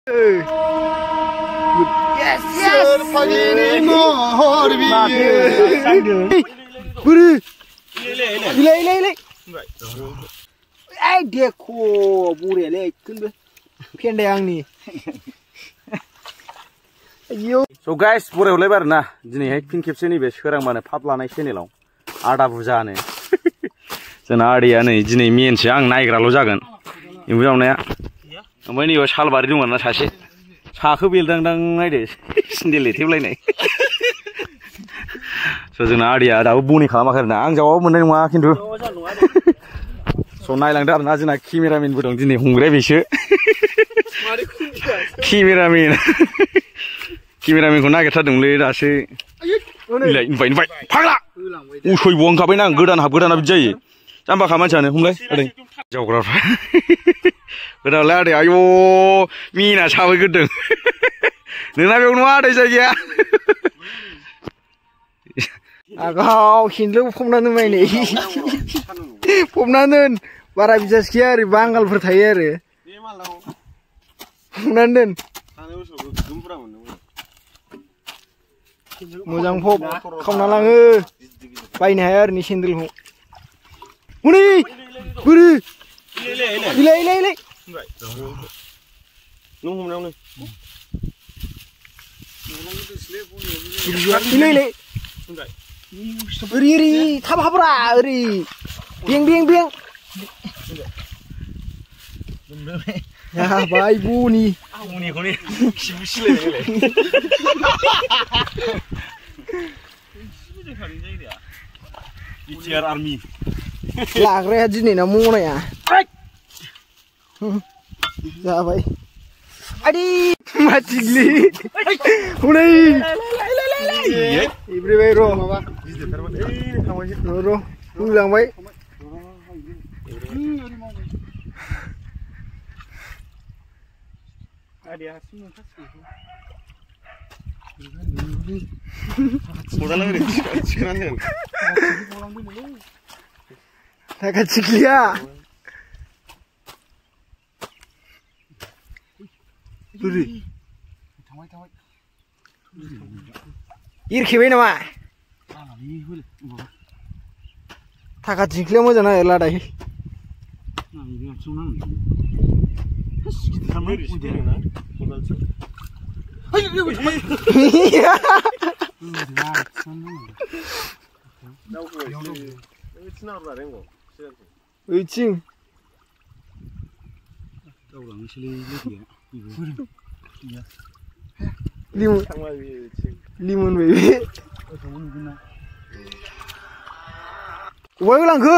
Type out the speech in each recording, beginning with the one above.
Yes, yes. Ile. Dekho burele kunbe. Pende आंनि. So guys, बुरायावलाय बार ना दिनैहाय फिन खेबसे नैबे सोरांबानो फाप लानाय चेनेलाव आदा बुजानो जोंना आदैया नै दिनै मेनसो आं नायग्राल' जागोन एम्बु जावनाया ओमफ्राय नैबे सालबारि दं आरोना सासे साखो बेलदांदां नायदो सिन्देल लेथेबलायनाय स' जोंना आदैया दाबो बनि खालामाखै आरोना आं जावाबो मोननाय नङा खिन्थु स' नायलांदो आरोना जोंना केमेरामेनबो दं दिनै हमग्राया बेसो केमेरामेनखौ नागिरथारदोंलै दासो नुबाय फाग्ला उसयबो ओंखारबायना आं गोदाना बिदि जायो जाम्बाखा मानसियानो हमलाय आदै जावग्राफ्रा गोदानलाय आदै आयौ मिना साबायग्रोदों नोंना बेयाव नङा आदै जायगाया आगाव हिनदों फबना दोनबाय नै फबना दोन बारा बिजास गैया ओरै बांगालफोर थायो आरो फबनानै दोन मोजां फब खावना लाङो बायनो हाया ओरैनो सेन्देलखौ हनै बोरो इलाय नों हमनायावनो इलाय ओरै थाब हाब्रा ओरै बें जाबाय बनि बनिखौनो खिबु सिलायनायलाय बिटिआर आर्मि लाग्राया दिनैना मनाया जाबाय आदि माथिग्लि हनै इब्रिबाय र' माबा र' बुंलांबाय चिक्लिया इरखेबाय नामा थाखा चिक्लिया मोजां नागिरला दायो ओइथिं लिमोन बायबे अबाय लांखो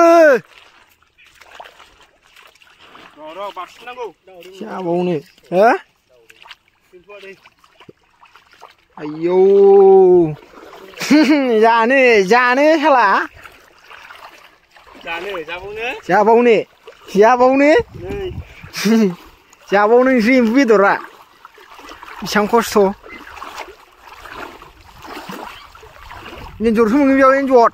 जाबावनो हो आयौ जानो साला जाबावनो नोंसो एम्बु बेदरा बेसेबां खस्थ' एन्जरसो मोनो बेयाव एन्जर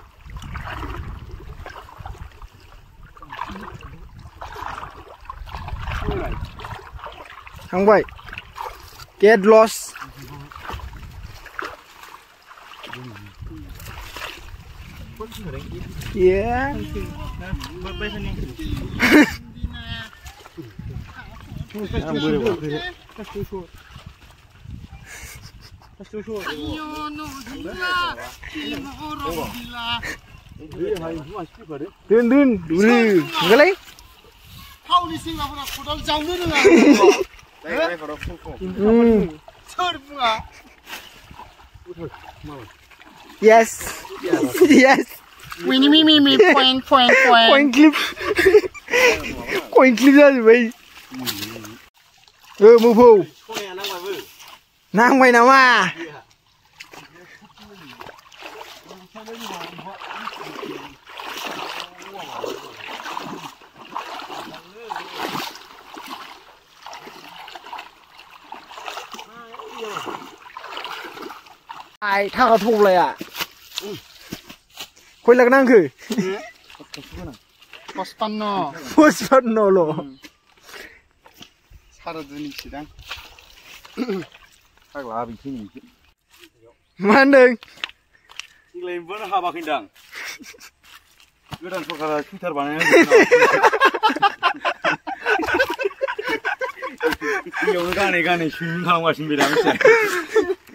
थांबाय गेट लस दोन enggak Pauli Singapura kudal jauh dengan. Yes. Mimi point. Point clip aja bayi. Mupo. Nang bayi nama. Ai thằng thùng này à? Khôi lạc năng khử. Pospanno lo. Sarı dönüşüden. फाग्ला बिथिं मा होनदों देग्लायबो हाबाखैदां गोदान सरकारा सुइटार बानायना बेयावनो गानै गानै सुइमिं खालामगासिनो बे दा मिथिबाय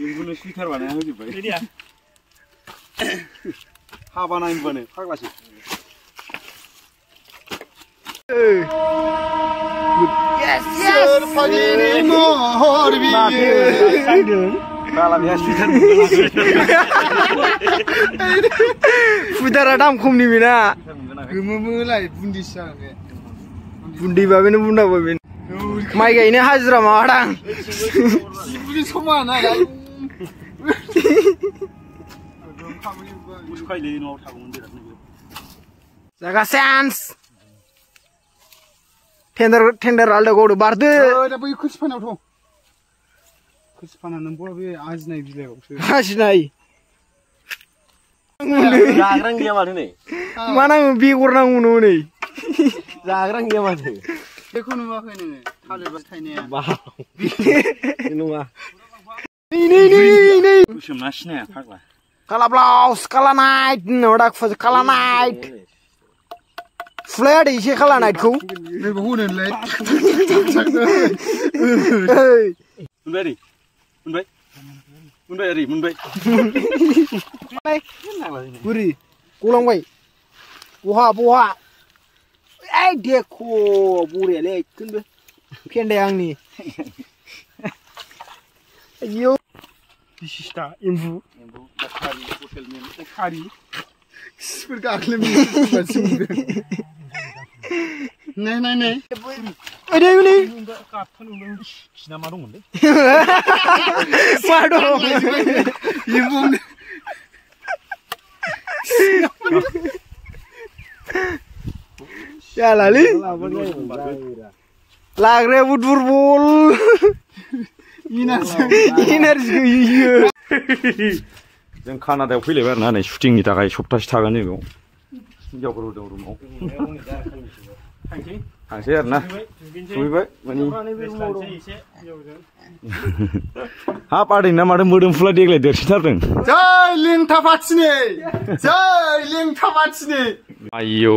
बेखौनो सुइटार बानायना होजोब्बाय हाबा नायनोबानो फाग्लासो सोर फागिनि महर बियो बाला बेहा सुइटार सुइटारा दाम खमनि बेना गोमोमोलाय बुन्दिसो जागोन बे बुन्दिबा बेनो बुन्दाबा बेनो माइ गायनो हाजिरा माबादां बुरि समान आरो जागा चान्स टेन्डार आलदा गौदो बारदो दा बै खोसिफानायावथ' खोसिफाना नों बरा बे आजिनाय बिलाइआवसो हासिनाय जाग्रां गैया माथो नै मा नांगौ बेगर नांगौ नै जाग्रां गैया माथो बेखौ नुवाखै नोङो थालिर थायनाया नङा नै गोसोमना सिनाया फाग्ला काला ब्लाउस काला नाइट होननायाव दाखुफाजो काला नाइट फुलाय आदै एसे काला नाइटखौ नैबे होनोलाय मोनबाय मोनबाय मोनबाय ओरै मोनबाय बोरै गलांबाय बहा ओइ देखो बरियालै एकदमबो फेन्दाया आंनि आयौ बिसिस्ता एम्बु खारि सिफोर गाख्लेम नै खिना मा दंमोनलै मा दं एम्बु जालालै लाग्रायाबो दुरबल इनार्जि गैयो जों कानाडायाव फैलायबाय आरोना नै शुटिंनि थाखाय सप्तासे थागोन जों बेयाव हिनजावफोर दं रुमाव थांसै आरोना सहैबाय माने हाब आदैना माथो मोदोमफुला देग्लाय देरसिनथारदों जै लेंथा फाथिनि आयौ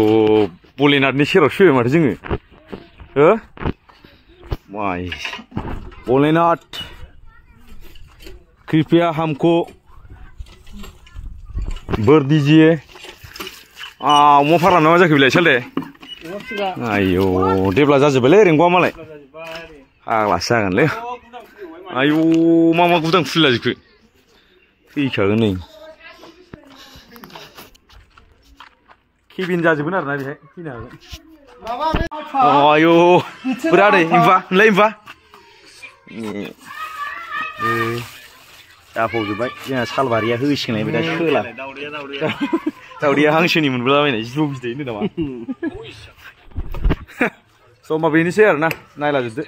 बलेनाथनि सेरावसो फैबाय माथो जोङो हो माय भोलेनाथ कृपया हमको बर दीजिए अमा फार्म ना मा जाखो बेलाय साल दे आयौ देब्ला जाजोब्बायलै रेंग'आ मालाय फाग्लासो जागोनलै आयौ मा गुदां खुलिला जोखो थैखागोन नै केबिन जाजोबगोन आरोना बेहाय फैनो हागोन आयौ बोरै आदै इमफा नोंलाय इमफा जाफबजोब्बाय जोंहा सालबारिया होसिगोनलाय दा सोला दावदैया हांसोनि मोनबोलाबायनाय जिबौ बिदै होनो नामा समा बेनोसै आरोना नायलाजोबदो